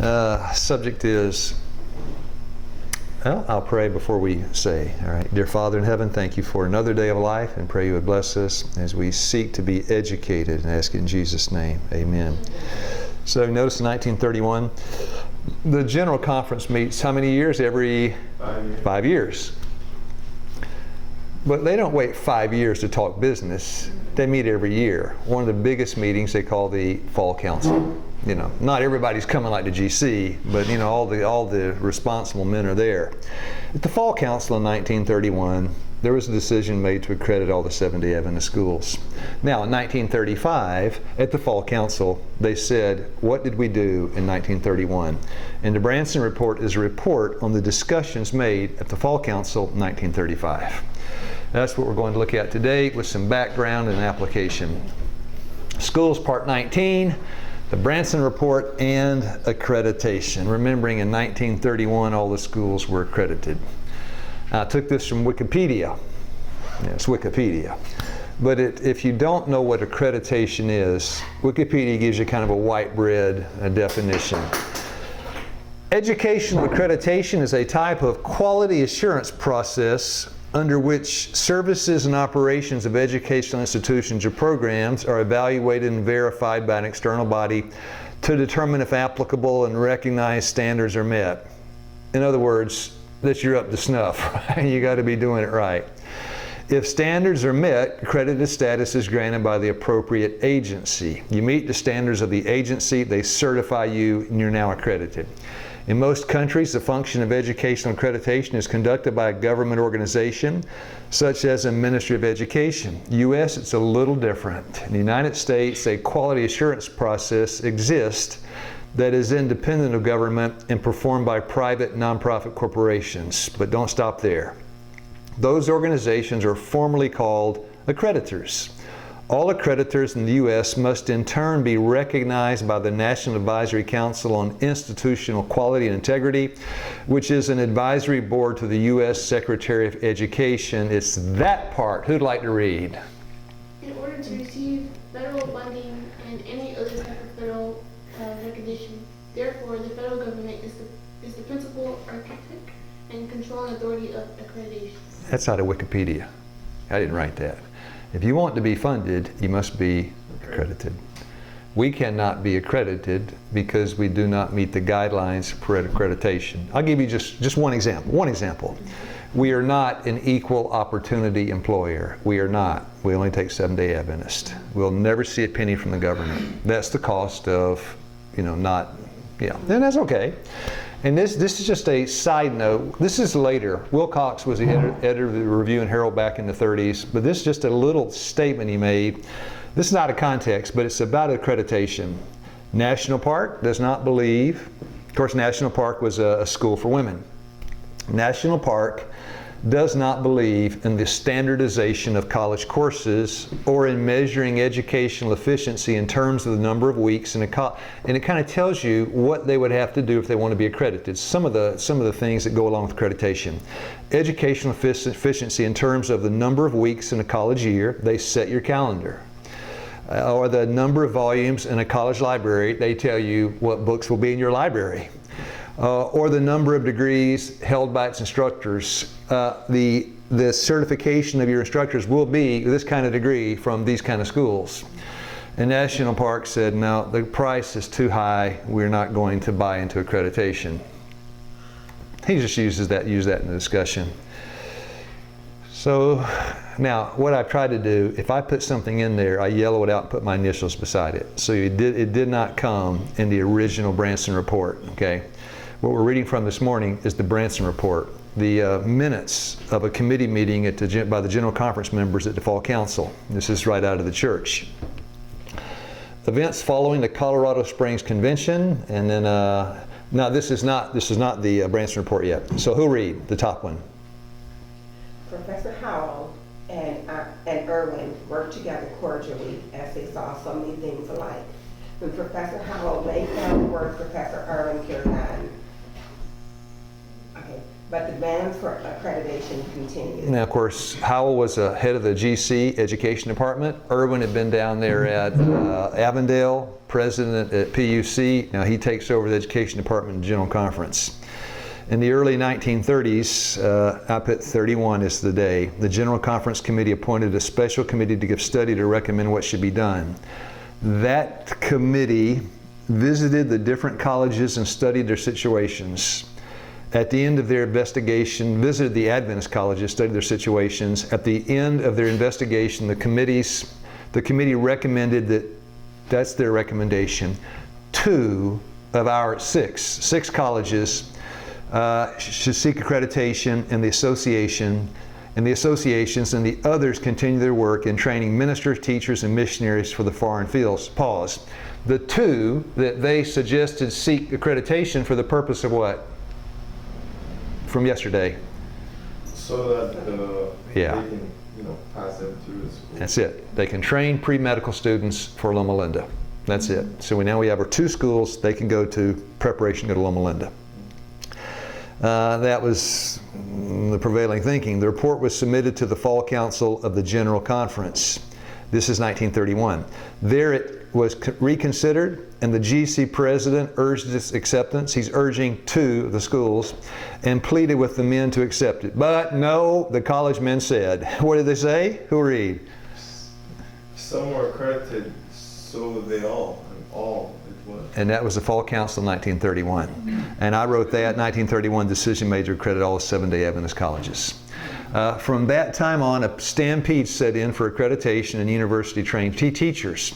Subject is, well, I'll pray before we say. All right. Dear Father in heaven, thank you for another day of life, and pray you would bless us as we seek to be educated, and ask in Jesus' name. Amen. So notice in 1931, the General Conference meets how many years? Every 5 years. But they don't wait 5 years to talk business. They meet every year. One of the biggest meetings they call the Fall Council. You know, not everybody's coming like the GC, but you know, all the responsible men are there. At the Fall Council in 1931, there was a decision made to accredit all the Seventh-day Adventist schools. Now, in 1935, at the Fall Council, they said, what did we do in 1931? And the Bransen report is a report on the discussions made at the Fall Council in 1935. That's what we're going to look at today with some background and application. Schools, Part 19. The Bransen report and accreditation. Remembering in 1931 all the schools were accredited. I took this from Wikipedia. Yeah, it's Wikipedia. But if you don't know what accreditation is, Wikipedia gives you kind of a white bread definition. Educational accreditation is a type of quality assurance process under which services and operations of educational institutions or programs are evaluated and verified by an external body to determine if applicable and recognized standards are met. In other words, that you're up to snuff. You got to be doing it right. If standards are met, accredited status is granted by the appropriate agency. You meet the standards of the agency, they certify you, and you're now accredited. In most countries, the function of educational accreditation is conducted by a government organization, such as a Ministry of Education. U.S., it's a little different. In the United States, a quality assurance process exists that is independent of government and performed by private nonprofit corporations. But don't stop there. Those organizations are formally called accreditors. All accreditors in the U.S. must in turn be recognized by the National Advisory Council on Institutional Quality and Integrity, which is an advisory board to the U.S. Secretary of Education. It's that part. Who'd like to read? In order to receive federal funding and any other type of federal recognition, therefore the federal government is the principal architect and controlling authority of accreditation. That's out of Wikipedia. I didn't write that. If you want to be funded, you must be accredited. We cannot be accredited because we do not meet the guidelines for accreditation. I'll give you just one example. One example. We are not an equal opportunity employer. We are not. We only take Seventh-day Adventist. We'll never see a penny from the government. That's the cost of, not, and that's okay. And this is just a side note. This is later. Wilcox was the editor of the Review and Herald back in the 30s, but this is just a little statement he made. This is out of context, but it's about accreditation. National Park does not believe, of course, National Park was a school for women. National Park does not believe in the standardization of college courses or in measuring educational efficiency in terms of the number of weeks in a college. And it kind of tells you what they would have to do if they want to be accredited. Some of the things that go along with accreditation. Educational efficiency in terms of the number of weeks in a college year, they set your calendar. Or the number of volumes in a college library, they tell you what books will be in your library. Or the number of degrees held by its instructors. The certification of your instructors will be this kind of degree from these kind of schools. And National Park said, no, the price is too high. We're not going to buy into accreditation. He just used that in the discussion. So now what I've tried to do, if I put something in there, I yellow it out and put my initials beside it. So it did not come in the original Bransen report, okay? What we're reading from this morning is the Bransen report, the minutes of a committee meeting by the General Conference members at the Fall Council. This is right out of the church. Events following the Colorado Springs Convention, and then now this is not the Bransen report yet. So who'll read the top one? Professor Howell and Irwin worked together cordially as they saw so many things alike. When Professor Howell laid down the work Professor Irwin carried on. Okay, but the demand for accreditation continued. Now, of course, Howell was head of the GC Education Department. Irwin had been down there at Avondale, president at PUC. Now he takes over the education department and general conference. In the early 1930s, I put 31 is the day, the General Conference Committee appointed a special committee to give study to recommend what should be done. That committee visited the different colleges and studied their situations. At the end of their investigation, visited the Adventist colleges, studied their situations. At the end of their investigation, the committee recommended that's their recommendation. 2 of our six colleges should seek accreditation, and the associations and the others continue their work in training ministers, teachers, and missionaries for the foreign fields. Pause. The 2 that they suggested seek accreditation for the purpose of what? From yesterday. So that Yeah. they can, pass them through the school. That's it. They can train pre-medical students for Loma Linda. That's it. So now we have our 2 schools they can go to preparation to go to Loma Linda. That was the prevailing thinking. The report was submitted to the Fall Council of the General Conference. This is 1931. There it was reconsidered, and the GC president urged its acceptance. He's urging 2 of the schools and pleaded with the men to accept it. But no, the college men said. What did they say? Who read? Some were accredited, so they all it was. And that was the Fall Council in 1931. And I wrote that, 1931 decision made to accredit all 7-day Adventist colleges. From that time on, a stampede set in for accreditation and university-trained teachers.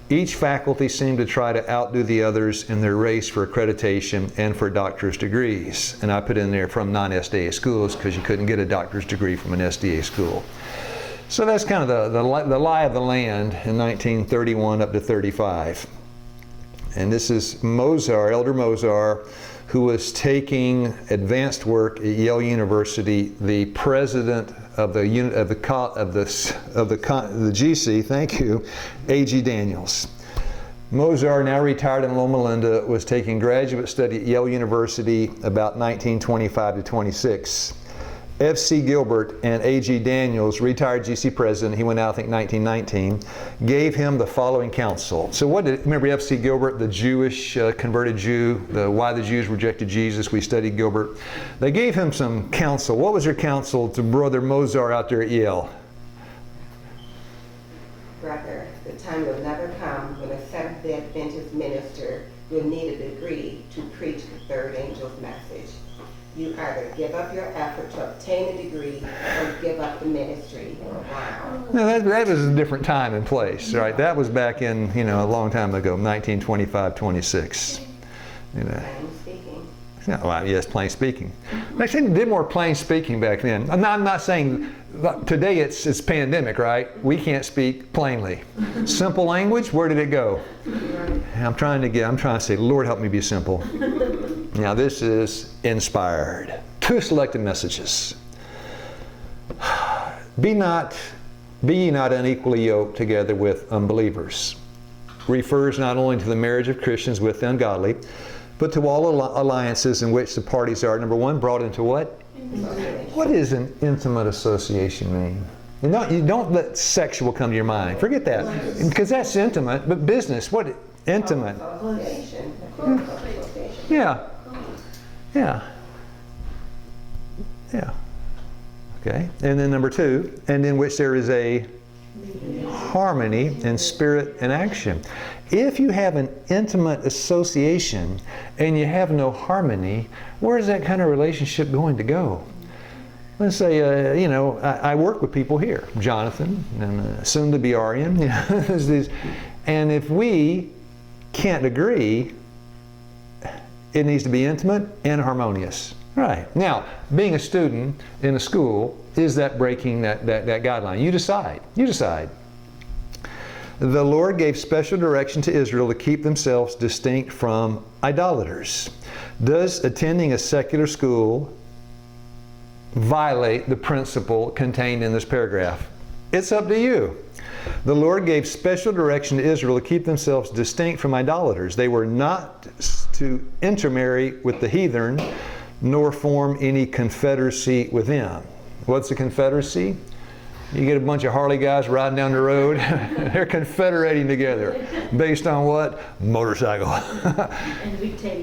Each faculty seemed to try to outdo the others in their race for accreditation and for doctor's degrees. And I put in there from non-SDA schools because you couldn't get a doctor's degree from an SDA school. So that's kind of the lie of the land in 1931 up to 35. And this is Mozar, Elder Mozar, who was taking advanced work at Yale University, the president of the GC, thank you, A.G. Daniels. Mozar, now retired in Loma Linda, was taking graduate study at Yale University about 1925 to 26. F.C. Gilbert and A.G. Daniels, retired GC president, he went out I think 1919, gave him the following counsel. So remember F.C. Gilbert, the Jewish converted Jew, why the Jews rejected Jesus, we studied Gilbert. They gave him some counsel. What was their counsel to Brother Mozar out there at Yale? Brother, the time will never come when a Seventh-day Adventist minister will need a degree to preach the third angel's message. You either give up your effort to obtain a degree or give up the ministry. Wow. Now that was a different time and place, right? That was back in, a long time ago, 1925, 26. Plain speaking. Yeah, well, yes, plain speaking. Actually, they did more plain speaking back then. I'm not saying, today it's pandemic, right? We can't speak plainly. Simple language, where did it go? I'm trying to say, Lord, help me be simple. Now this is inspired. 2 selected messages. Be ye not unequally yoked together with unbelievers. Refers not only to the marriage of Christians with the ungodly, but to all alliances in which the parties are, number 1, brought into what? What does an intimate association mean? You don't let sexual come to your mind. Forget that. Because that's intimate, but business, what? Intimate. Association. Yeah. Okay. And then number 2, and in which there is a harmony in spirit and action. If you have an intimate association and you have no harmony, where is that kind of relationship going to go? Let's say, I work with people here, Jonathan, and soon to be Aryan, and if we can't agree, it needs to be intimate and harmonious. Right. Now, being a student in a school, is that breaking that guideline? You decide. The Lord gave special direction to Israel to keep themselves distinct from idolaters. Does attending a secular school violate the principle contained in this paragraph? It's up to you. The Lord gave special direction to Israel to keep themselves distinct from idolaters. They were not to intermarry with the heathen, nor form any confederacy with them. What's a confederacy? You get a bunch of Harley guys riding down the road. They're confederating together. Based on what? Motorcycle.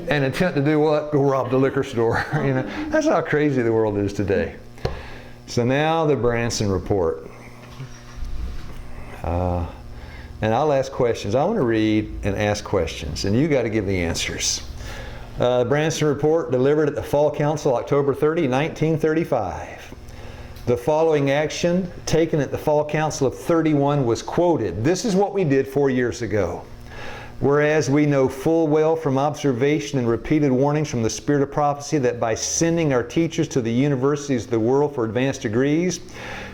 And attempt to do what? Go rob the liquor store. You know, that's how crazy the world is today. So now the Bransen report. And I'll ask questions. I want to read and ask questions, and you got to give the answers. Bransen report delivered at the Fall Council October 30, 1935. The following action taken at the Fall Council of 31 was quoted. This is what we did 4 years ago. Whereas we know full well from observation and repeated warnings from the Spirit of prophecy that by sending our teachers to the universities of the world for advanced degrees,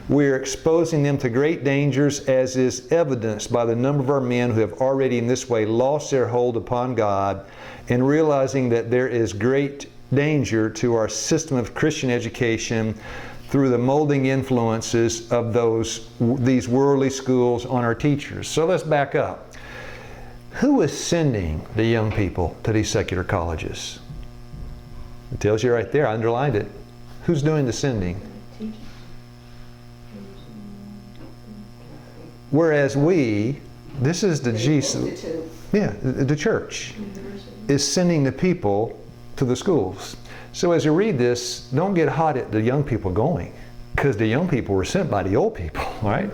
we are exposing them to great dangers, as is evidenced by the number of our men who have already in this way lost their hold upon God, and realizing that there is great danger to our system of Christian education through the molding influences of these worldly schools on our teachers. So let's back up. Who is sending the young people to these secular colleges? It tells you right there, I underlined it. Who's doing the sending? Whereas we, this is the Jesus, yeah, the church, is sending the people to the schools. So as you read this, don't get hot at the young people going, because the young people were sent by the old people, right?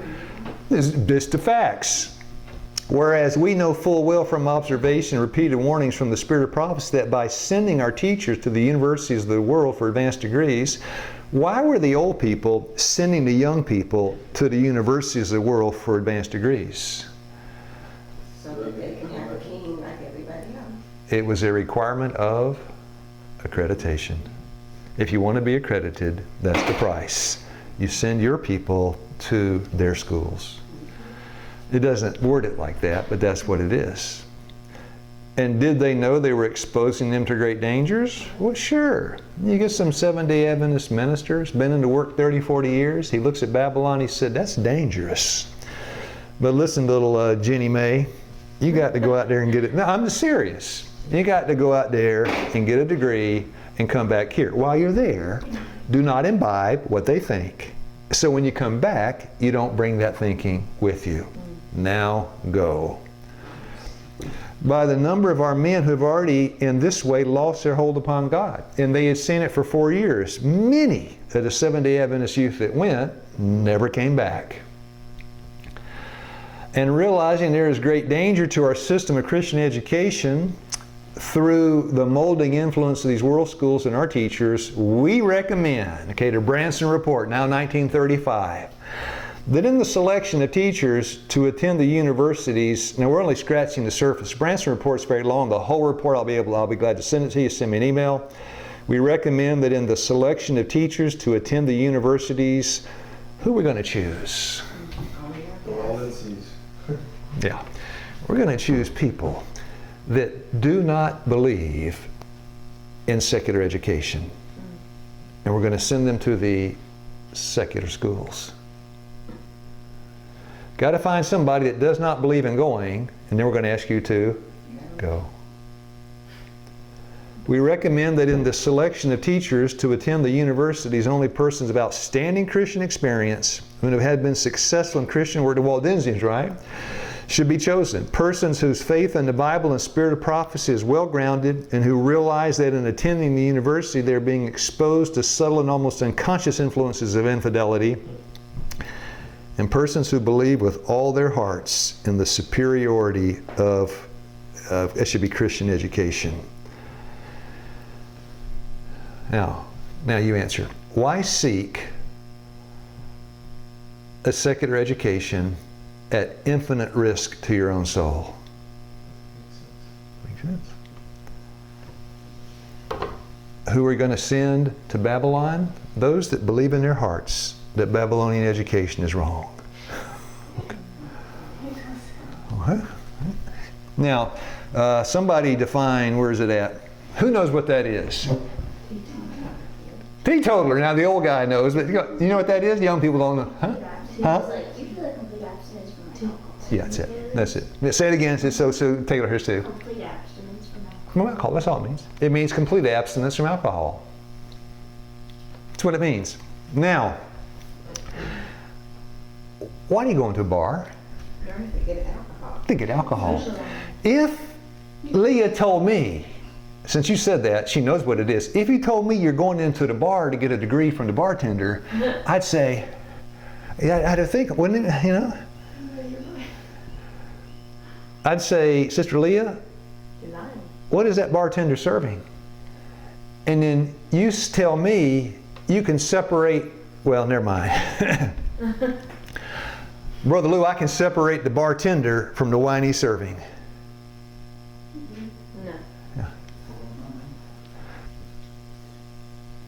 This is the facts. Whereas we know full well from observation and repeated warnings from the Spirit of prophecy that by sending our teachers to the universities of the world for advanced degrees, why were the old people sending the young people to the universities of the world for advanced degrees? So that they can have a king like everybody else. It was a requirement of accreditation. If you want to be accredited, that's the price. You send your people to their schools. It doesn't word it like that, but that's what it is. And did they know they were exposing them to great dangers? Well, sure. You get some Seventh-day Adventist ministers, been into work 30, 40 years. He looks at Babylon, he said, that's dangerous. But listen, little Jenny May, you got to go out there and get it. No, I'm serious. You got to go out there and get a degree and come back here. While you're there, do not imbibe what they think. So when you come back, you don't bring that thinking with you. Now go. By the number of our men who have already in this way lost their hold upon God. And they had seen it for 4 years. Many of the Seventh-day Adventist youth that went never came back. And realizing there is great danger to our system of Christian education through the molding influence of these world schools and our teachers, we recommend, okay, the Bransen report, now 1935, that in the selection of teachers to attend the universities, now we're only scratching the surface. Bransen report's very long. The whole report I'll be glad to send it to you. Send me an email. We recommend that in the selection of teachers to attend the universities, who are we going to choose? Yeah, we're going to choose people that do not believe in secular education, and we're going to send them to the secular schools. Got to find somebody that does not believe in going, and then we're going to ask you to go. We recommend that in the selection of teachers to attend the universities, only persons of outstanding Christian experience who have been successful in Christian work, the Waldensians, right, should be chosen. Persons whose faith in the Bible and spirit of prophecy is well grounded and who realize that in attending the university they're being exposed to subtle and almost unconscious influences of infidelity. And persons who believe with all their hearts in the superiority of it should be Christian education. Now you answer. Why seek a secular education at infinite risk to your own soul? Makes sense. Who are we going to send to Babylon? Those that believe in their hearts that Babylonian education is wrong. Okay. Now, somebody define, where is it at? Who knows what that is? Teetotaler. Now the old guy knows, but you know what that is? Young people don't know. Huh? Huh? Yeah, that's it. That's it. Say it again. So Taylor, here's two. Complete abstinence from alcohol. That's all it means. It means complete abstinence from alcohol. That's what it means. Now, Why do you go into a bar? To get alcohol. To get alcohol. Socialize. If Leah told me, since you said that, she knows what it is. If you told me you're going into the bar to get a degree from the bartender, I'd say, yeah, I had to think, wouldn't it, you know? I'd say, Sister Leah, You're lying. what is that bartender serving? And then you tell me you can separate, well, never mind. Brother Lou, I can separate the bartender from the wine he's serving. No. Yeah.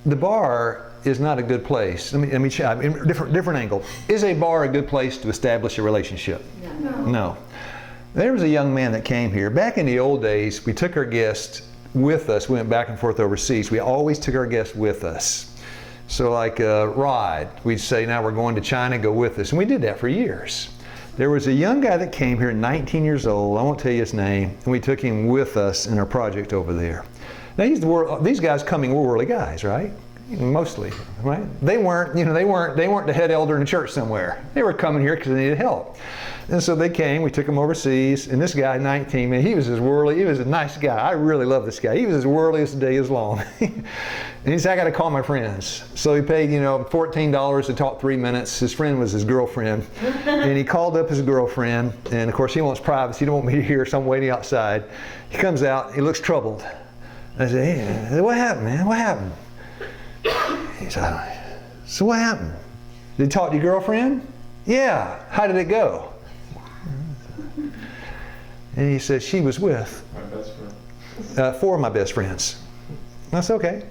The bar is not a good place. Let me check. Different angle. Is a bar a good place to establish a relationship? No. There was a young man that came here. Back in the old days, we took our guests with us. We went back and forth overseas. We always took our guests with us. So like Rod, we'd say, now we're going to China, go with us. And we did that for years. There was a young guy that came here, 19 years old. I won't tell you his name. And we took him with us in our project over there. Now these guys coming were worldly guys, right? Mostly, right? They weren't the head elder in the church somewhere. They were coming here because they needed help. And so they came, we took them overseas, and this guy, 19, man, he was as worldly, he was a nice guy. I really love this guy. He was as worldly as the day is long. And he said, I got to call my friends. So he paid, $14 to talk 3 minutes. His friend was his girlfriend. And he called up his girlfriend, and of course he wants privacy. He don't want me to hear, so I'm waiting outside. He comes out, he looks troubled. I said, hey, what happened, man? What happened? He said, so what happened? Did you talk to your girlfriend? Yeah. How did it go? And he said, she was with My best friend. 4 of my best friends. That's okay.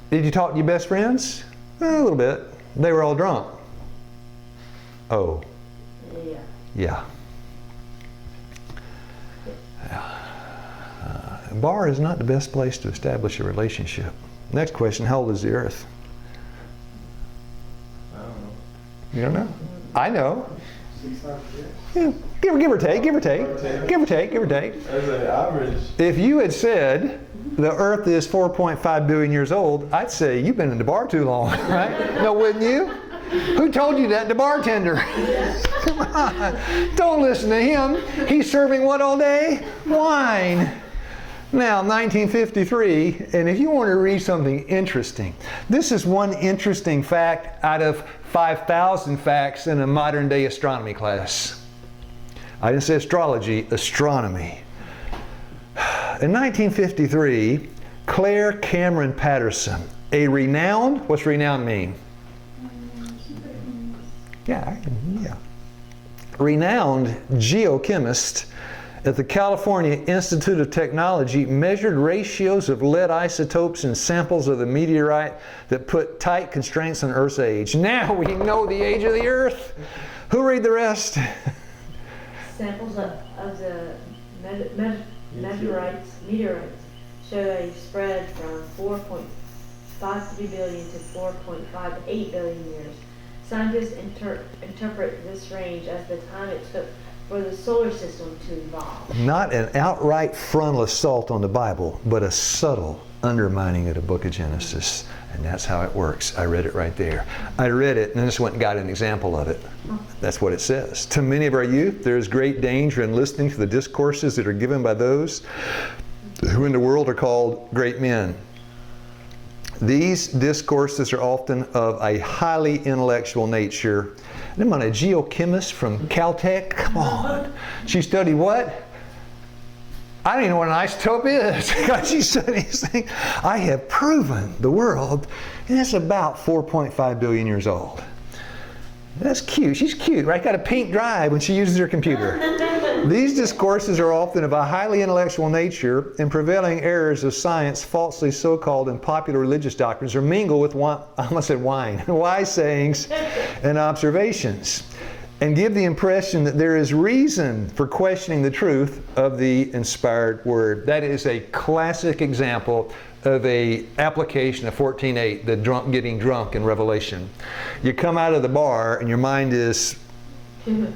Did you talk to your best friends? A little bit. They were all drunk. Oh. Yeah. Yeah. A bar is not the best place to establish a relationship. Next question, how old is the earth? I don't know. You don't know? I know. Yeah, give or take. As an average. If you had said the earth is 4.5 billion years old, I'd say you've been in the bar too long, right? No, wouldn't you? Who told you that? The bartender. Come on. Don't listen to him. He's serving what all day? Wine. Now, 1953, and if you want to read something interesting, this is one interesting fact out of 5,000 facts in a modern day astronomy class. I didn't say astrology, astronomy. In 1953, Claire Cameron Patterson, a renowned, what's renowned mean? Yeah. Renowned geochemist at the California Institute of Technology, measured ratios of lead isotopes in samples of the meteorite that put tight constraints on Earth's age. Now we know the age of the Earth. Who read the rest? Samples of the meteorites show a spread from 4.53 billion to 4.58 billion years. Scientists interpret this range as the time it took for the solar system to evolve. Not an outright frontal assault on the Bible, but a subtle undermining of the book of Genesis. And that's how it works. I read it right there. I read it and then just went and got an example of it. That's what it says. To many of our youth, there is great danger in listening to the discourses that are given by those who in the world are called great men. These discourses are often of a highly intellectual nature. And I'm on a geochemist from Caltech. Come on. She studied what? I don't even know what an isotope is. She studied these things. I have proven the world, and it's about 4.5 billion years old. That's cute. She's cute, right? Got a pink drive when she uses her computer. These discourses are often of a highly intellectual nature, and prevailing errors of science, falsely so-called, and popular religious doctrines are mingled with wise sayings and observations, and give the impression that there is reason for questioning the truth of the inspired word. That is a classic example of a application of 14:8, the getting drunk in Revelation. You come out of the bar and your mind is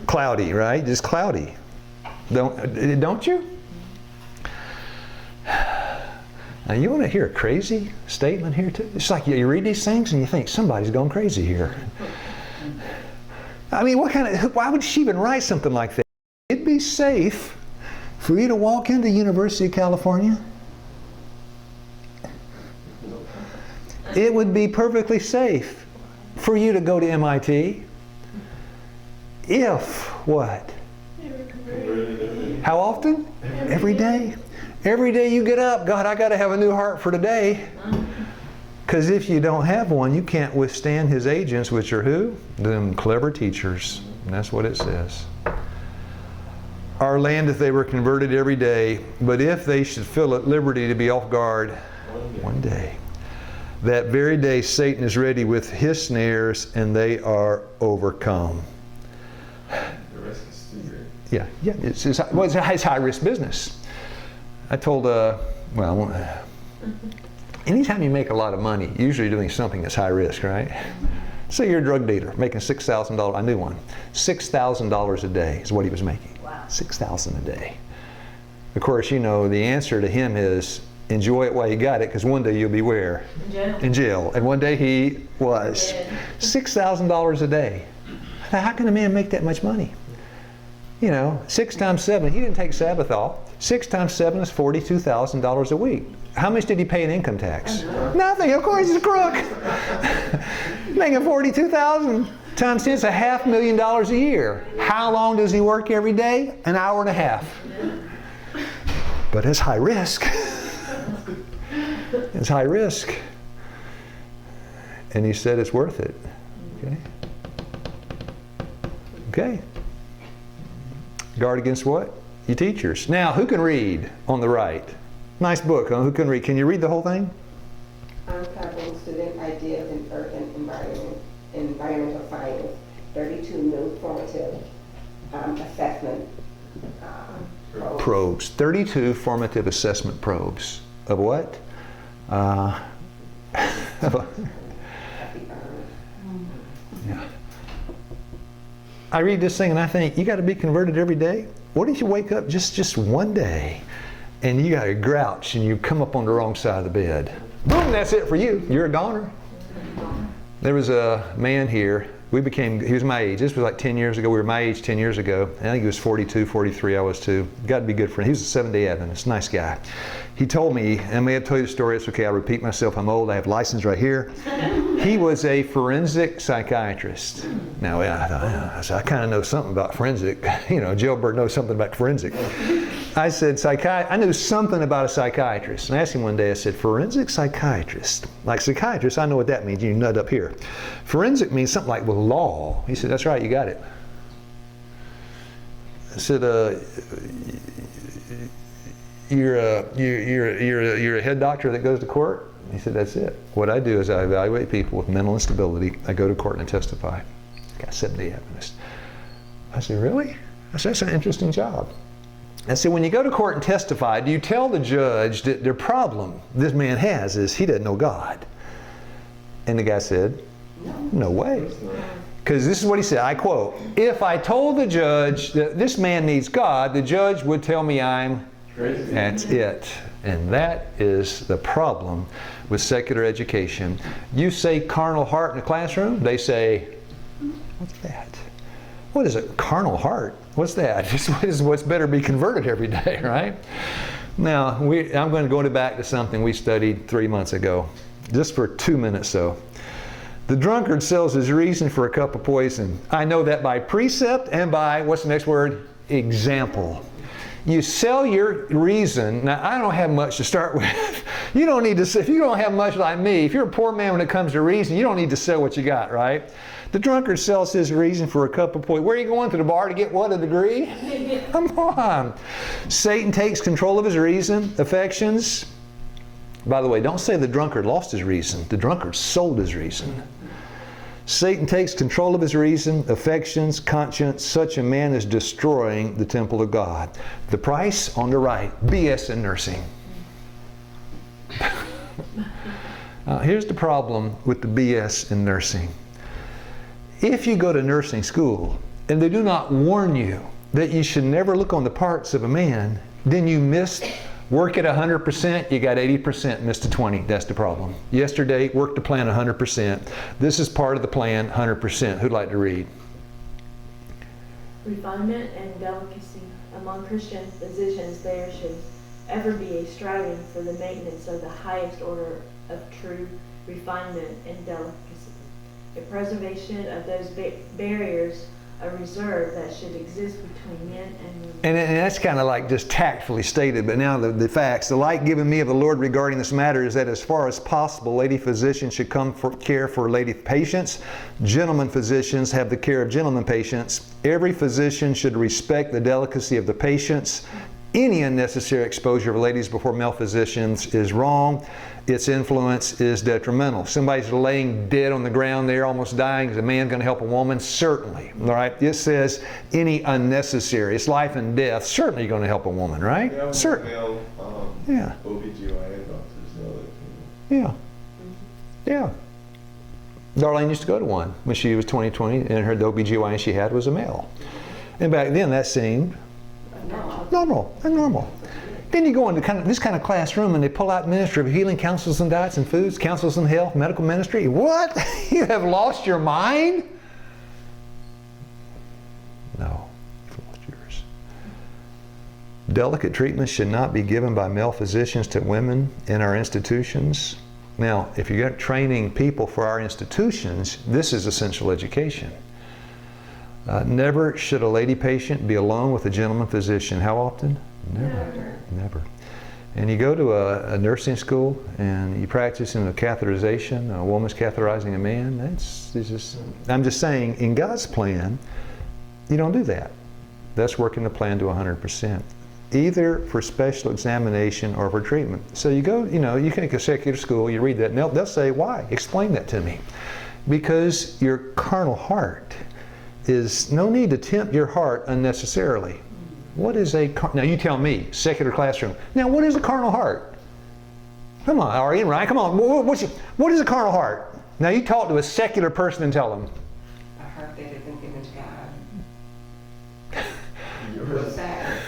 cloudy, right? Just cloudy. Don't you? Now you want to hear a crazy statement here too? It's like you read these things and you think somebody's gone crazy here. I mean, why would she even write something like that? It'd be safe for you to walk into University of California. It would be perfectly safe for you to go to MIT. If what? How often? Every day. Every day you get up, God, I got to have a new heart for today. Because if you don't have one, you can't withstand His agents, which are who? Them clever teachers. And that's what it says. Our land, if they were converted every day, but if they should feel at liberty to be off guard one day, that very day Satan is ready with his snares and they are overcome. The risk is too great. Yeah, it's high-risk business. I told, anytime you make a lot of money, usually you're doing something that's high risk, right? Say you're a drug dealer making $6,000. I knew one. $6,000 a day is what he was making. Wow. $6,000 a day. Of course, you know, the answer to him is enjoy it while you got it, because one day you'll be where? In jail. In jail. And one day he was. $6,000 a day. How can a man make that much money? You know, 6 times 7, he didn't take Sabbath off. 6 times 7 is $42,000 a week. How much did he pay in income tax? Nothing. Of course, he's a crook. Making $42,000 times 10 is $500,000 a year. How long does he work every day? An hour and a half. But it's high risk. It's high risk. And he said it's worth it. Okay. Okay. Guard against what? Your teachers. Now, who can read on the right? Nice book, huh? Who can read? Can you read the whole thing? Uncovering student ideas in earth and environmental science, 32 new formative assessment Probes. 32 formative assessment probes. Of what? Yeah. I read this thing and I think, you got to be converted every day? What if you wake up just one day and you got a grouch and you come up on the wrong side of the bed? Boom, that's it for you. You're a goner. There was a man here. He was my age. This was like 10 years ago. We were my age 10 years ago. I think he was 42, 43. I was too. Got to be good friend. He was a Seventh-day Adventist. Nice guy. He told me, and I may have told you the story. It's okay. I'll repeat myself. I'm old. I have a license right here. He was a forensic psychiatrist. Now, I kind of know something about forensic. You know, Jailbird knows something about forensic. I said, I knew something about a psychiatrist. And I asked him one day, I said, forensic psychiatrist. Like psychiatrist, I know what that means. You nut up here. Forensic means something like with law. He said, that's right, you got it. I said, you're a head doctor that goes to court? He said, that's it. What I do is I evaluate people with mental instability. I go to court and I testify. Got 70 Adventist. I said, really? I said, that's an interesting job. I said, when you go to court and testify, do you tell the judge that the problem this man has is he doesn't know God? And the guy said, no way. Because this is what he said, I quote, if I told the judge that this man needs God, the judge would tell me I'm crazy. That's it. And that is the problem with secular education. You say carnal heart in the classroom, they say, what's that? What is a carnal heart? What's that? This is what's better be converted every day, right? Now, I'm going to go back to something we studied 3 months ago, just for 2 minutes though. The drunkard sells his reason for a cup of poison. I know that by precept and by, what's the next word? Example. You sell your reason. Now, I don't have much to start with. You don't need to, if you don't have much like me, if you're a poor man when it comes to reason, you don't need to sell what you got, right? The drunkard sells his reason for a cup of poison. Where are you going, to the bar to get what, a degree? Come on. Satan takes control of his reason, affections. By the way, don't say the drunkard lost his reason. The drunkard sold his reason. Satan takes control of his reason, affections, conscience. Such a man is destroying the temple of God. The price on the right, BS in nursing. Here's the problem with the BS in nursing. If you go to nursing school and they do not warn you that you should never look on the parts of a man, then you missed. Work at 100%, you got 80%, missed a 20. That's the problem. Yesterday, worked the plan 100%. This is part of the plan, 100%. Who'd like to read? refinement and delicacy. Among Christian physicians, there should ever be a striving for the maintenance of the highest order of true refinement and delicacy, a preservation of those barriers, a reserve that should exist between men and women. And that's kind of like just tactfully stated, but now the facts. The light given me of the Lord regarding this matter is that as far as possible, lady physicians should come for care for lady patients. Gentlemen physicians have the care of gentlemen patients. Every physician should respect the delicacy of the patients. Any unnecessary exposure of ladies before male physicians is wrong. Its influence is detrimental. Somebody's laying dead on the ground there, almost dying. Is a man going to help a woman? Certainly. All right. It says any unnecessary. It's life and death. Certainly you're going to help a woman, right? Yeah, Certainly. male, Yeah. OBGYN doctors know that. Yeah. Yeah. Darlene used to go to one when she was 20, and her OBGYN she had was a male. And back then that seemed normal. Then you go into this kind of classroom and they pull out ministry of healing, counsels and diets and foods, counsels and health, medical ministry. What? You have lost your mind? No, you've lost yours. Delicate treatments should not be given by male physicians to women in our institutions. Now, if you're training people for our institutions, this is essential education. Never should a lady patient be alone with a gentleman physician. How often? Never. And you go to a nursing school and you practice in a catheterization, a woman's catheterizing a man. I'm just saying, in God's plan, you don't do that. That's working the plan to 100%. Either for special examination or for treatment. So you go, you can go to secular school, you read that, and they'll say, why? Explain that to me. Because your carnal heart is, no need to tempt your heart unnecessarily. What is now you tell me, secular classroom. Now what is a carnal heart? Come on, Ari and Ryan, come on. What is a carnal heart? Now you talk to a secular person and tell them. A heart that isn't given to God. Yours. Sad.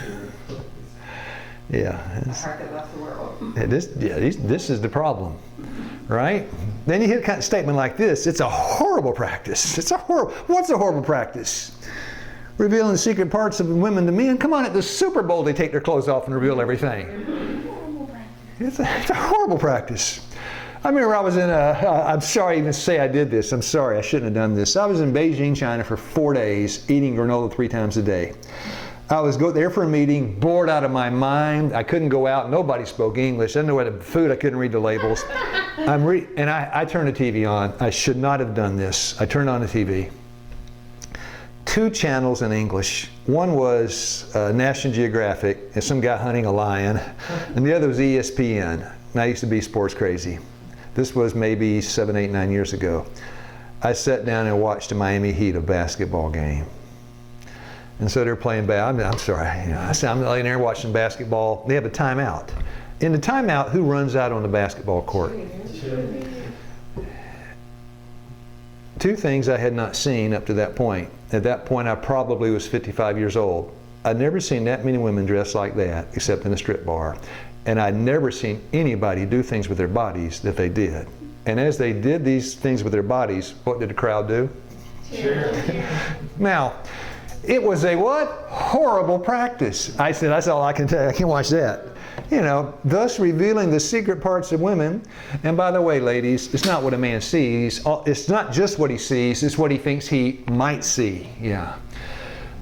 Yeah. A heart that loves the world. This is the problem, right? Then you hear a kind of statement like this. It's a horrible practice. What's a horrible practice? Revealing the secret parts of women to men. Come on, at the Super Bowl they take their clothes off and reveal everything. It's a horrible practice. I remember I was in I'm sorry to even say I did this. I'm sorry, I shouldn't have done this. I was in Beijing, China for 4 days, eating granola 3 times a day. I was there for a meeting, bored out of my mind. I couldn't go out. Nobody spoke English. I didn't know what the food. I couldn't read the labels. I turned the TV on. I should not have done this. I turned on the TV. 2 channels in English. One was National Geographic and some guy hunting a lion, and the other was ESPN. And I used to be sports crazy. This was maybe 7, 8, 9 years ago. I sat down and watched the Miami Heat, a basketball game. And so they're playing I'm sorry. I'm laying there watching basketball. They have a timeout. In the timeout, who runs out on the basketball court? 2 things I had not seen up to that point. At that point, I probably was 55 years old. I'd never seen that many women dressed like that, except in a strip bar. And I'd never seen anybody do things with their bodies that they did. And as they did these things with their bodies, what did the crowd do? Cheer. Now, it was a what? Horrible practice. I said, that's all I can tell you. I can't watch that. Thus revealing the secret parts of women. And by the way, ladies, it's not what a man sees. It's not just what he sees. It's what he thinks he might see. Yeah.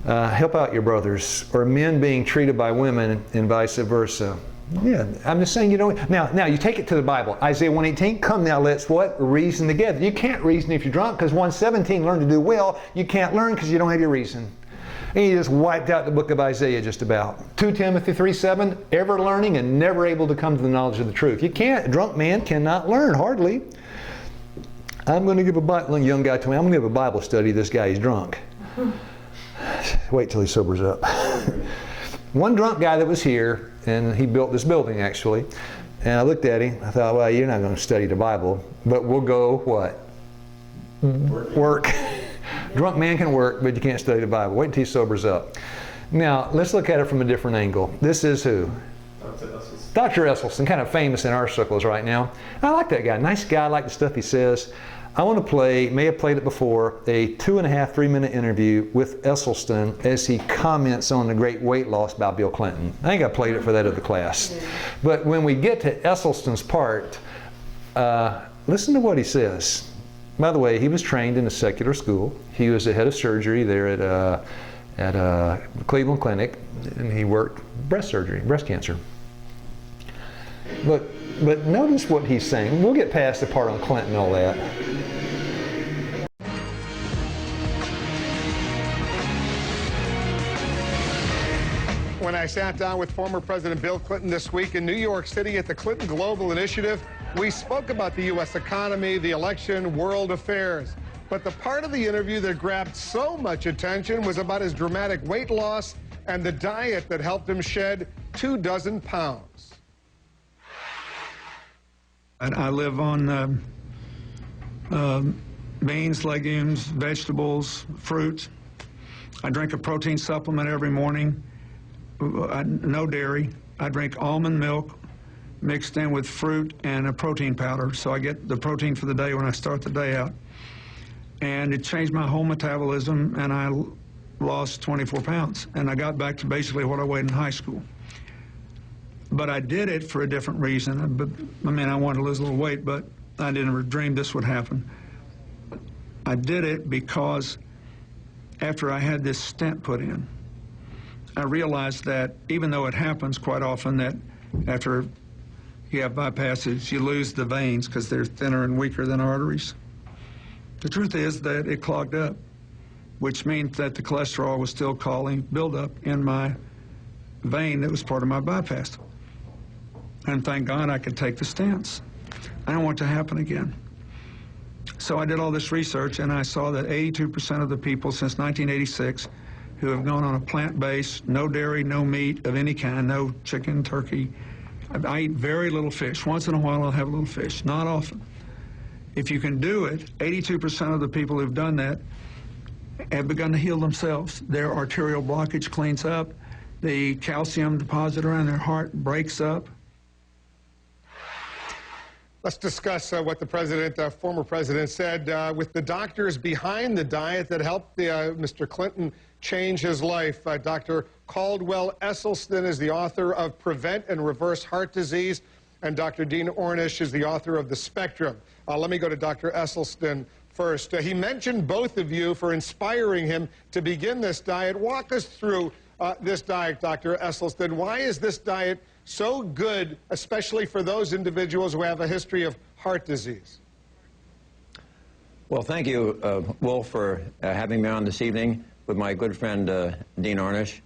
Help out your brothers. Or men being treated by women and vice versa. Yeah, I'm just saying Now you take it to the Bible. Isaiah 1:18, come now let's what? Reason together. You can't reason if you're drunk, because 1:17, learn to do well. You can't learn because you don't have your reason. And you just wiped out the book of Isaiah just about. 2 Timothy 3:7, ever learning and never able to come to the knowledge of the truth. You can't, a drunk man cannot learn, hardly. I'm going to give a young guy told me, I'm going to give a Bible study, this guy, he's drunk. Wait till he sobers up. One drunk guy that was here, and he built this building actually, and I looked at him, I thought, well, you're not going to study the Bible, but we'll go what? Work. Drunk man can work, but you can't study the Bible. Wait until he sobers up. Now, let's look at it from a different angle. This is who? Dr. Esselstyn, kind of famous in our circles right now. I like that guy. Nice guy. I like the stuff he says. I want to play, may have played it before, a 2.5, 3-minute interview with Esselstyn as he comments on the great weight loss by Bill Clinton. I think I played it for that other class. But when we get to Esselstyn's part, listen to what he says. By the way, he was trained in a secular school. He was the head of surgery there at Cleveland Clinic, and he worked breast surgery, breast cancer. But notice what he's saying. We'll get past the part on Clinton and all that. When I sat down with former President Bill Clinton this week in New York City at the Clinton Global Initiative, we spoke about the U.S. economy, the election, world affairs. But the part of the interview that grabbed so much attention was about his dramatic weight loss and the diet that helped him shed 24 pounds. I live on beans, legumes, vegetables, fruit. I drink a protein supplement every morning. No dairy. I drink almond milk mixed in with fruit and a protein powder, so I get the protein for the day when I start the day out. And it changed my whole metabolism, and I lost 24 pounds. And I got back to basically what I weighed in high school. But I did it for a different reason. I mean, I wanted to lose a little weight, but I didn't dream this would happen. I did it because after I had this stent put in, I realized that even though it happens quite often that after you have bypasses, you lose the veins because they're thinner and weaker than arteries. The truth is that it clogged up, which means that the cholesterol was still causing buildup in my vein that was part of my bypass. And thank God I could take the stents. I don't want it to happen again. So I did all this research, and I saw that 82% of the people since 1986 who have gone on a plant-based, no dairy, no meat of any kind, no chicken, turkey. I eat very little fish. Once in a while I'll have a little fish, not often. If you can do it, 82% of the people who've done that have begun to heal themselves. Their arterial blockage cleans up. The calcium deposit around their heart breaks up. Let's discuss what the former president said with the doctors behind the diet that helped Mr. Clinton change his life. Dr. Caldwell Esselstyn is the author of Prevent and Reverse Heart Disease, and Dr. Dean Ornish is the author of The Spectrum. Let me go to Dr. Esselstyn first. He mentioned both of you for inspiring him to begin this diet. Walk us through this diet, Dr. Esselstyn. Why is this diet so good, especially for those individuals who have a history of heart disease? Well, thank you, Wolf, for having me on this evening with my good friend Dean Ornish.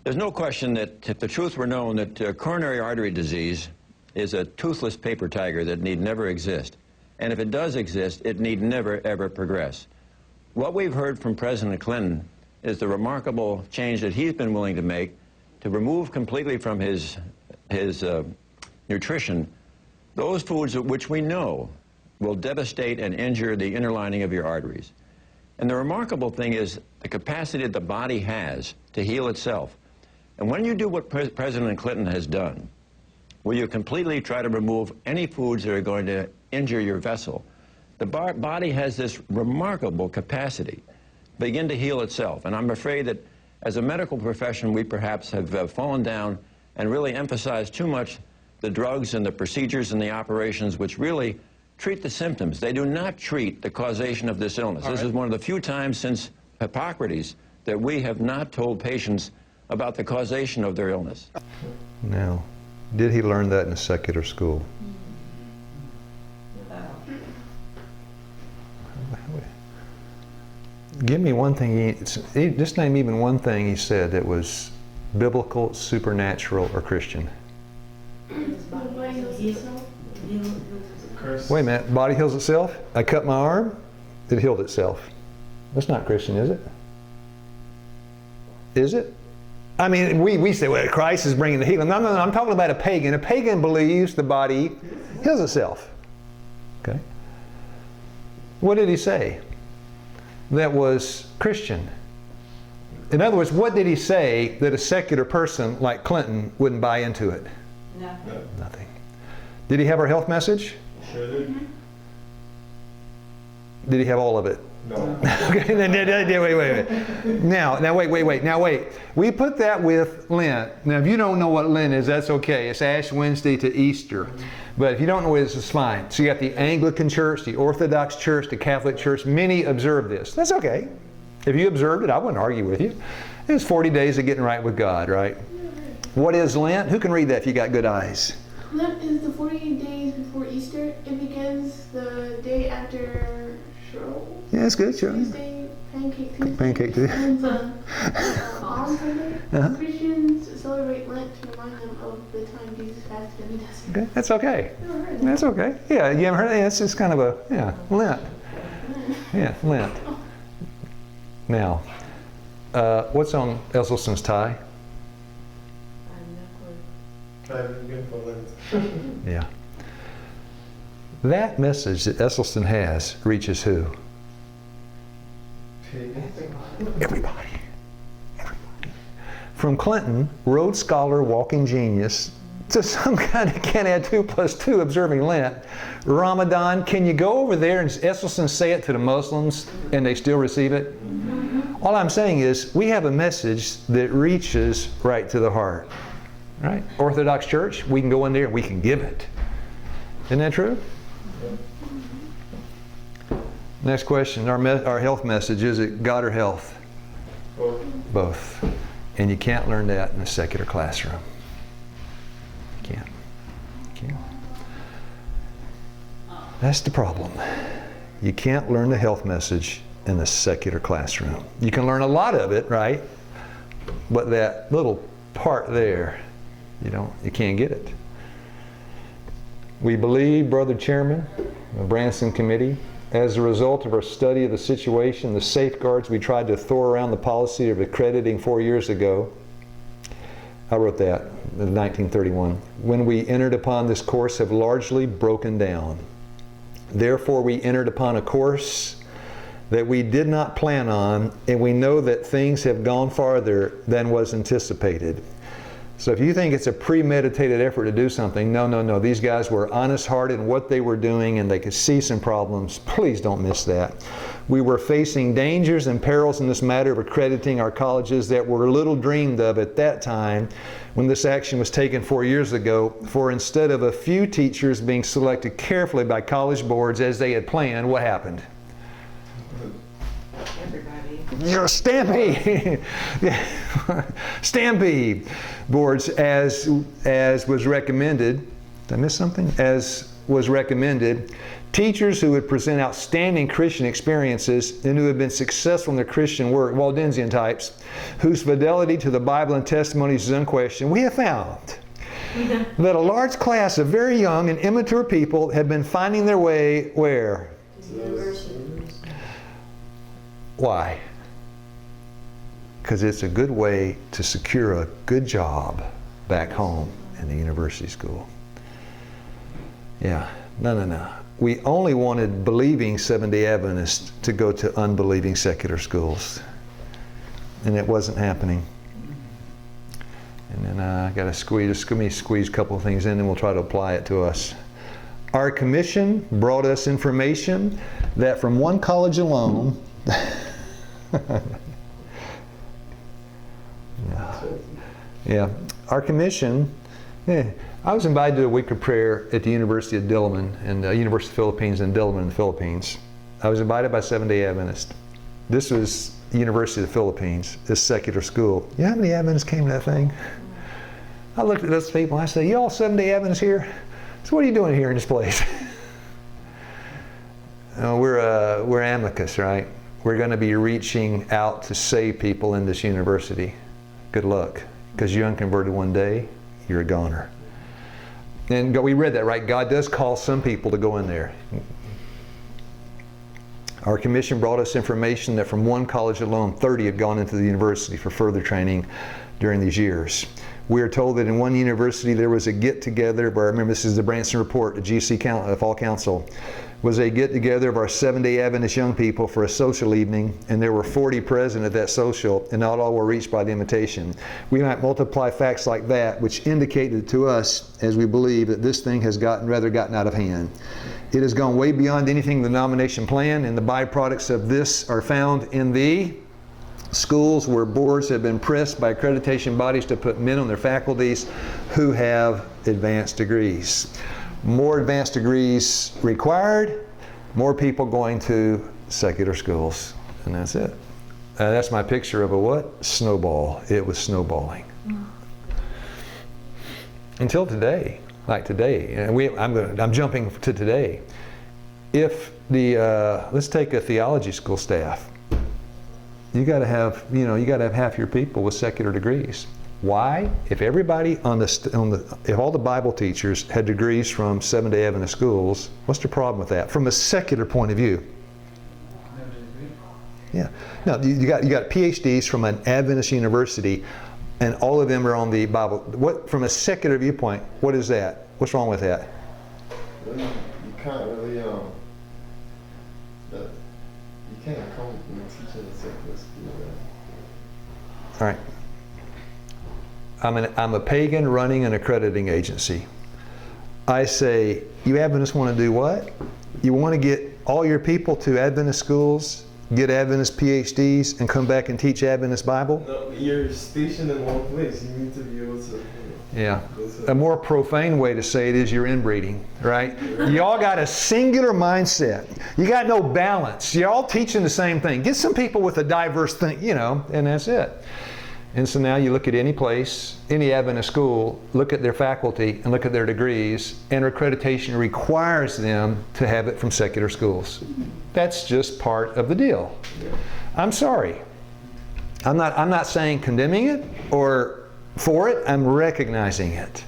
There's no question that if the truth were known that coronary artery disease is a toothless paper tiger that need never exist. And if it does exist, it need never, ever progress. What we've heard from President Clinton is the remarkable change that he's been willing to make to remove completely from his nutrition those foods which we know will devastate and injure the inner lining of your arteries. And the remarkable thing is the capacity that the body has to heal itself. And when you do what President Clinton has done, where you completely try to remove any foods that are going to injure your vessel, the body has this remarkable capacity to begin to heal itself. And I'm afraid that as a medical profession, we perhaps have fallen down and really emphasized too much the drugs and the procedures and the operations which really treat the symptoms. They do not treat the causation of this illness. This is one of the few times since Hippocrates that we have not told patients about the causation of their illness. Now, did he learn that in a secular school? Give me one thing, just name even one thing he said that was biblical, supernatural, or Christian. Wait a minute, body heals itself? I cut my arm, it healed itself. That's not Christian, is it? Is it? I mean, we say, well, Christ is bringing the healing. No, I'm talking about a pagan. A pagan believes the body heals itself. Okay? What did he say that was Christian? In other words, what did he say that a secular person like Clinton wouldn't buy into it? Nothing. Did he have our health message? Sure did. Did he have all of it? No. Okay, wait. Now wait. We put that with Lent. Now, if you don't know what Lent is, that's okay. It's Ash Wednesday to Easter. But if you don't know what it is, it's fine. So you got the Anglican Church, the Orthodox Church, the Catholic Church. Many observe this. That's okay. If you observed it, I wouldn't argue with you. It's 40 days of getting right with God, right? What is Lent? Who can read that if you got good eyes? Lent is the 40 days before Easter. It begins the day after Shrove. Yeah, that's good, sure. Tuesday, Pancake Tuesday. Pancake Tuesday. And Palm Sunday. Uh-huh. Christians celebrate Lent to remind them of the time Jesus fasted in the desert. Okay, that's okay. Never heard of that. That's okay. Yeah, you haven't heard of that? It's just kind of a, Lent. Yeah, Lent. Now, what's on Esselstyn's tie? I have no clue. I've been for Lent. Yeah. That message that Esselstyn has reaches who? Everybody. From Clinton, Rhodes Scholar, walking genius, to some kind of can't add 2 + 2 observing Lent. Ramadan, can you go over there and Esselstyn say it to the Muslims and they still receive it? All I'm saying is we have a message that reaches right to the heart. Right? Orthodox Church, we can go in there and we can give it. Isn't that true? Next question, our health message, is it God or health? Both. Both. And you can't learn that in a secular classroom. You can't. You can't. That's the problem. You can't learn the health message in the secular classroom. You can learn a lot of it, right? But that little part there, you can't get it. We believe, Brother Chairman, the Bransen Committee, as a result of our study of the situation, the safeguards we tried to throw around the policy of accrediting 4 years ago, I wrote that in 1931, when we entered upon this course have largely broken down. Therefore, we entered upon a course that we did not plan on, and we know that things have gone farther than was anticipated. So if you think it's a premeditated effort to do something, no. These guys were honest-hearted in what they were doing and they could see some problems. Please don't miss that. We were facing dangers and perils in this matter of accrediting our colleges that were little dreamed of at that time when this action was taken 4 years ago. For instead of a few teachers being selected carefully by college boards as they had planned, what happened? Stampede! Stampede boards as was recommended. Did I miss something? As was recommended, teachers who would present outstanding Christian experiences and who had been successful in their Christian work, Waldensian types, whose fidelity to the Bible and testimonies is unquestioned. We have found that a large class of very young and immature people have been finding their way where? Why? Because it's a good way to secure a good job back home in the university school. Yeah, no. We only wanted believing Seventh-day Adventists to go to unbelieving secular schools. And it wasn't happening. And then I got to squeeze a couple of things in and we'll try to apply it to us. Our commission brought us information that from one college alone, Yeah, our commission, I was invited to a week of prayer at the University of Diliman and the University of the Philippines in Diliman in the Philippines. I was invited by Seventh-day Adventists. This was the University of the Philippines, this secular school. You know how many Adventists came to that thing? I looked at those people and I said, you all Seventh-day Adventists here? So what are you doing here in this place? We're amicus, right? We're going to be reaching out to save people in this university. Good luck. Because you're unconverted one day, you're a goner. And we read that, right? God does call some people to go in there. Our commission brought us information that from one college alone, 30 had gone into the university for further training during these years. We are told that in one university there was a get-together, where I remember this is the Bransen report, the GC Fall Council, was a get-together of our Seventh-day Adventist young people for a social evening, and there were 40 present at that social, and not all were reached by the invitation. We might multiply facts like that, which indicated to us, as we believe, that this thing has gotten out of hand. It has gone way beyond anything the nomination plan, and the byproducts of this are found in the schools where boards have been pressed by accreditation bodies to put men on their faculties who have advanced degrees. More advanced degrees required, more people going to secular schools, and that's it. That's my picture of a what? Snowball. It was snowballing. Until today, like today, and I'm jumping to today. If let's take a theology school staff. You got to have, you got to have half your people with secular degrees. Why? If everybody if all the Bible teachers had degrees from Seventh-day Adventist schools, what's the problem with that? From a secular point of view. Yeah. No, you got PhDs from an Adventist university, and all of them are on the Bible. What, from a secular viewpoint, what is that? What's wrong with that? Well, you can't really you can't come and teach in a secular school. All right. I'm a pagan running an accrediting agency. I say, you Adventists want to do what? You want to get all your people to Adventist schools, get Adventist PhDs, and come back and teach Adventist Bible? No, you're stationed in one place. You need to be able to. Yeah. A more profane way to say it is you're inbreeding, right? You all got a singular mindset. You got no balance. You're all teaching the same thing. Get some people with a diverse thing, and that's it. And so now you look at any place, any Adventist school, look at their faculty and look at their degrees, and accreditation requires them to have it from secular schools. That's just part of the deal. I'm sorry. I'm not saying condemning it or for it, I'm recognizing it.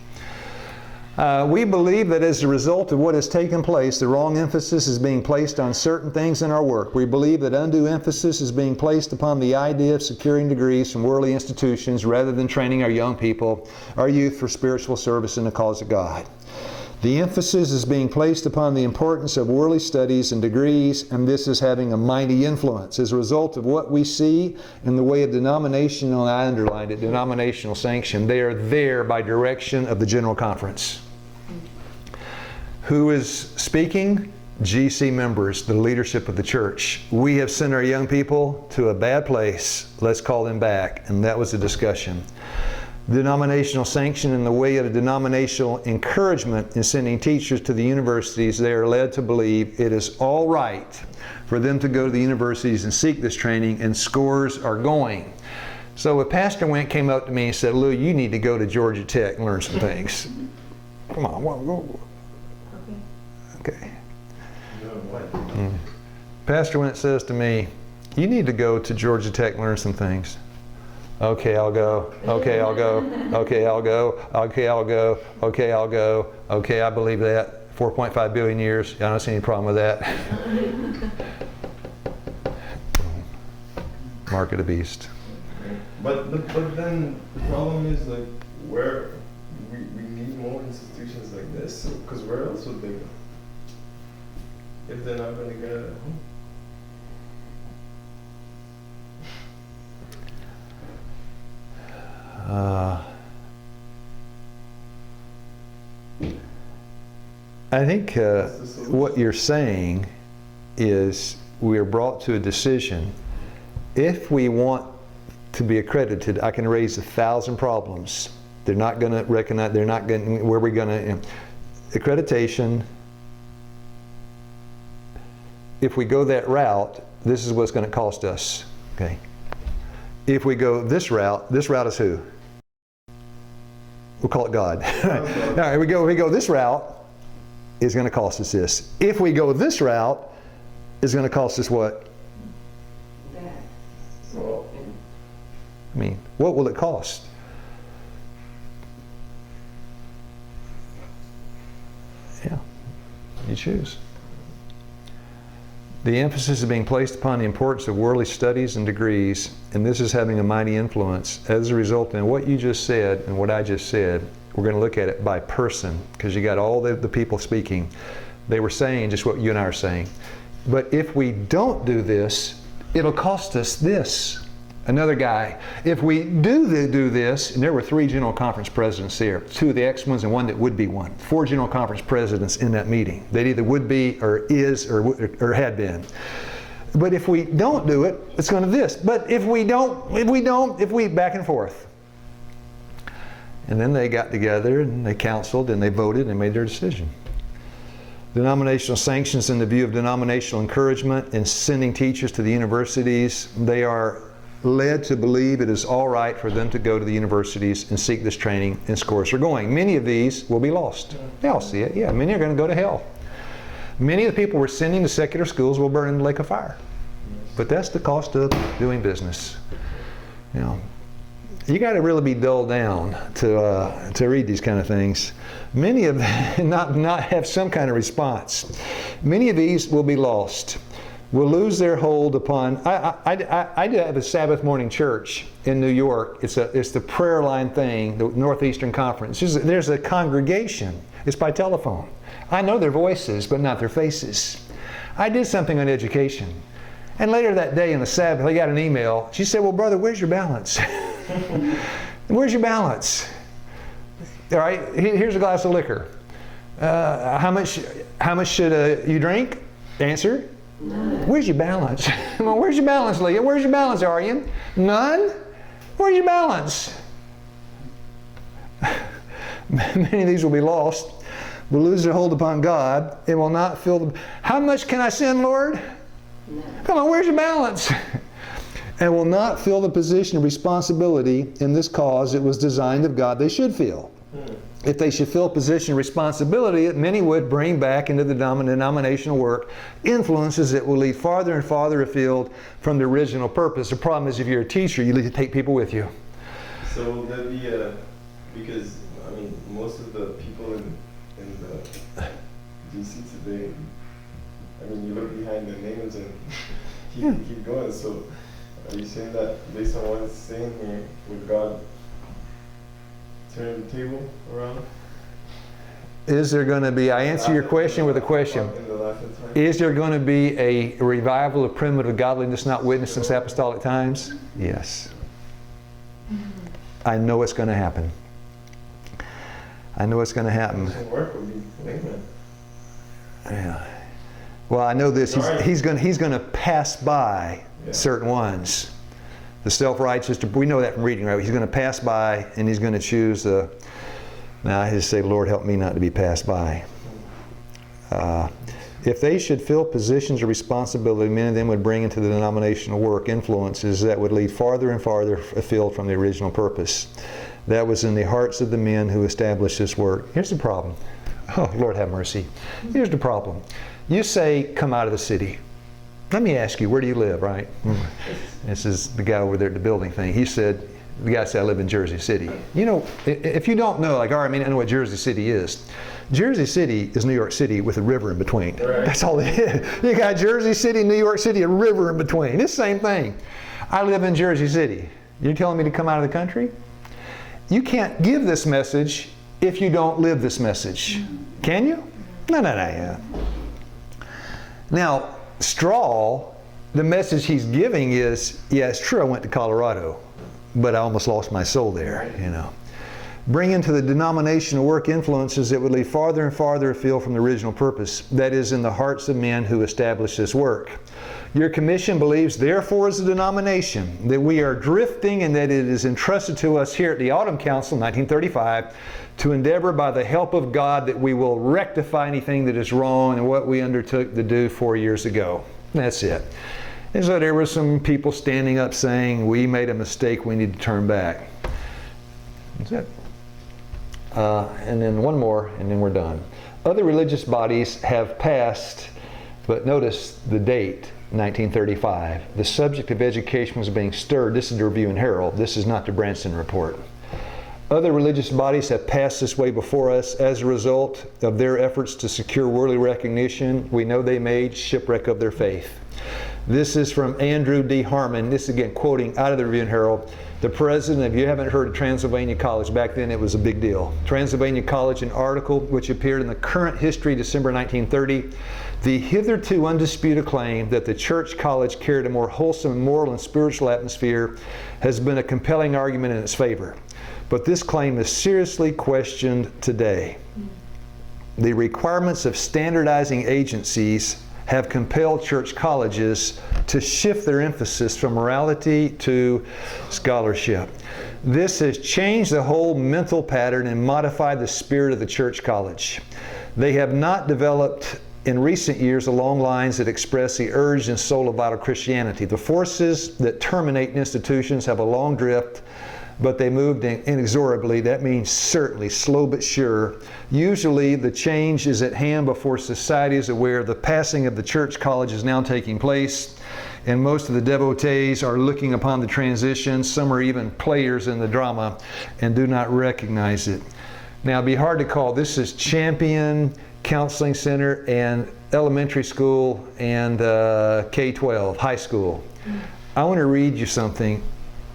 We believe that as a result of what has taken place, the wrong emphasis is being placed on certain things in our work. We believe that undue emphasis is being placed upon the idea of securing degrees from worldly institutions rather than training our young people, our youth, for spiritual service in the cause of God. The emphasis is being placed upon the importance of worldly studies and degrees, and this is having a mighty influence. As a result of what we see in the way of denominational, I underlined it, denominational sanction, they are there by direction of the General Conference. Who is speaking? GC members, the leadership of the church. We have sent our young people to a bad place. Let's call them back. And that was the discussion. Denominational sanction in the way of denominational encouragement in sending teachers to the universities, they are led to believe it is all right for them to go to the universities and seek this training, and scores are going. So if Pastor Went came up to me and said, Lou, you need to go to Georgia Tech and learn some things. Come on, go. Okay. Pastor Went says to me, you need to go to Georgia Tech and learn some things. Okay, I'll go. Okay, I'll go. Okay, I'll go. Okay, I'll go. Okay, I'll go. Okay, I believe that. 4.5 billion years. I don't see any problem with that. Mark of the beast. But then the problem is, like, where we need more institutions like this, because where else would they go if they're not going to get it at home? I think what you're saying is we are brought to a decision. If we want to be accredited, I can raise 1,000 problems. They're not going to recognize, they're not going, where we're going to, accreditation, if we go that route, this is what's going to cost us, okay? If we go this route is who? We'll call it God. All right, we go this route, is going to cost us this. If we go this route, it's going to cost us what? Well, I mean, what will it cost? Yeah, you choose. The emphasis is being placed upon the importance of worldly studies and degrees, and this is having a mighty influence. As a result, in what you just said and what I just said, we're going to look at it by person, because you got all the people speaking. They were saying just what you and I are saying. But if we don't do this, it'll cost us this. Another guy, if we do this, and there were 3 General Conference presidents there, 2 of the ex-ones and 1 that would be one. 4 General Conference presidents in that meeting. They either would be or is or had been. But if we don't do it, it's going to this. But if we back and forth. And then they got together and they counseled and they voted and made their decision. Denominational sanctions in the view of denominational encouragement in sending teachers to the universities, they are led to believe it is all right for them to go to the universities and seek this training, and scores are going. Many of these will be lost. They all see it. Yeah, many are going to go to hell. Many of the people we're sending to secular schools will burn in the lake of fire. But that's the cost of doing business. You know, you got to really be dulled down to read these kind of things. Many of them not have some kind of response. Many of these will be lost. Will lose their hold upon. I did have a Sabbath morning church in New York. It's the prayer line thing, the Northeastern Conference. There's a congregation. It's by telephone. I know their voices, but not their faces. I did something on education. And later that day on the Sabbath, I got an email. She said, well, brother, where's your balance? Where's your balance? All right, here's a glass of liquor. How much should you drink? Answer. None. Where's your balance? Well, where's your balance, Leah? Where's your balance, Aryan? None? Where's your balance? Many of these will be lost. Will lose their hold upon God. It will not fill the... How much can I send, Lord? No. Come on, where's your balance? And will not fill the position of responsibility in this cause it was designed of God they should fill. If they should fill a position of responsibility, many would bring back into the denominational work influences that will lead farther and farther afield from the original purpose. The problem is if you're a teacher, you need to take people with you. So will that be because, I mean, most of the people in the DC today, I mean, you look behind the names and keep going. So are you saying that based on what it's saying here, would God turn the table around? Is there going to be, I answer your question with a question. Is there going to be a revival of primitive godliness not witnessed since apostolic times? Yes. I know it's going to happen. I know it's going to happen. Yeah. Well, I know this. He's going to pass by certain ones. The self-righteous, we know that from reading, right? He's going to pass by and he's going to choose now I just say, Lord, help me not to be passed by. If they should fill positions of responsibility, many of them would bring into the denominational work influences that would lead farther and farther afield from the original purpose. That was in the hearts of the men who established this work. Here's the problem. Oh, Lord have mercy. Here's the problem. You say, come out of the city. Let me ask you, where do you live, right? This is the guy over there at the building thing. He said, the guy said, I live in Jersey City. You know, if you don't know, like, all right, I mean, I know what Jersey City is. Jersey City is New York City with a river in between. Right. That's all it is. You got Jersey City, New York City, a river in between. It's the same thing. I live in Jersey City. You're telling me to come out of the country? You can't give this message if you don't live this message. Can you? No. Yeah. Now, Straw, the message he's giving is, yeah, it's true I went to Colorado, but I almost lost my soul there, you know. Bring into the denominational work influences that would lead farther and farther afield from the original purpose, that is in the hearts of men who establish this work. Your commission believes, therefore, as a denomination, that we are drifting and that it is entrusted to us here at the Autumn Council, 1935, to endeavor by the help of God that we will rectify anything that is wrong in what we undertook to do 4 years ago. That's it. And so there were some people standing up saying, we made a mistake, we need to turn back. That's it. And then one more, and then we're done. Other religious bodies have passed, but notice the date, 1935. The subject of education was being stirred. This is the Review and Herald. This is not the Bransen report. Other religious bodies have passed this way before us as a result of their efforts to secure worldly recognition. We know they made shipwreck of their faith. This is from Andrew D. Harmon. This again quoting out of the Review and Herald. The president, if you haven't heard of Transylvania College, back then it was a big deal. Transylvania College, an article which appeared in the Current History, December 1930, the hitherto undisputed claim that the church college carried a more wholesome moral and spiritual atmosphere has been a compelling argument in its favor. But this claim is seriously questioned today. The requirements of standardizing agencies have compelled church colleges to shift their emphasis from morality to scholarship. This has changed the whole mental pattern and modified the spirit of the church college. They have not developed in recent years along lines that express the urge and soul of vital Christianity. The forces that terminate institutions have a long drift, but they moved inexorably. That means certainly, slow but sure. Usually the change is at hand before society is aware. The passing of the church college is now taking place, and most of the devotees are looking upon the transition. Some are even players in the drama and do not recognize it. Now, it'd be hard to call. This is Champion Counseling Center and elementary school and K-12, high school. I want to read you something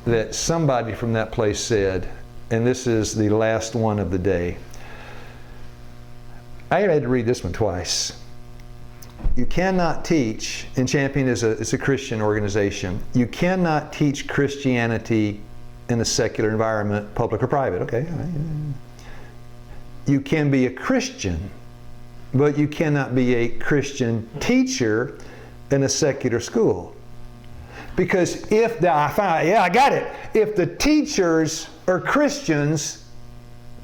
that somebody from that place said, and this is the last one of the day. I had to read this one twice. You cannot teach, and Champion is a Christian organization, you cannot teach Christianity in a secular environment, public or private, okay? You can be a Christian, but you cannot be a Christian teacher in a secular school. Because if the teachers are Christians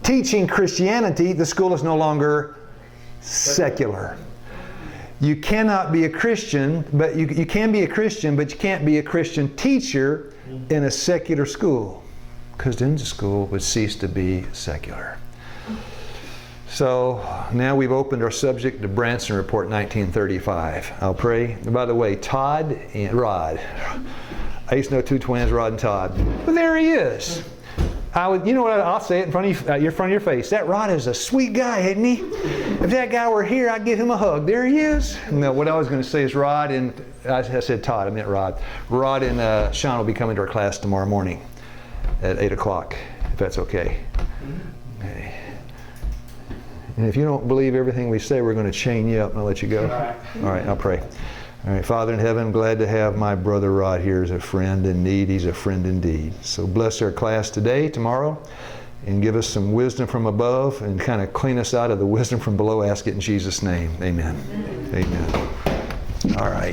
teaching Christianity, the school is no longer secular. You cannot be a Christian, but you can be a Christian, but you can't be a Christian teacher in a secular school, because then the school would cease to be secular. So now we've opened our subject to Bransen Report 1935. I'll pray. And by the way, Todd and Rod. I used to know two twins, Rod and Todd. But there he is. You know what? I'll say it in front of your face. That Rod is a sweet guy, isn't he? If that guy were here, I'd give him a hug. There he is. No, what I was going to say is Rod and I said Todd. I meant Rod. Rod and Sean will be coming to our class tomorrow morning at 8 o'clock, if that's okay. Okay. And if you don't believe everything we say, we're going to chain you up and I'll let you go. All right, I'll pray. All right, Father in heaven, I'm glad to have my brother Rod here as a friend in need. He's a friend indeed. So bless our class today, tomorrow, and give us some wisdom from above and kind of clean us out of the wisdom from below. Ask it in Jesus' name. Amen. Amen. All right.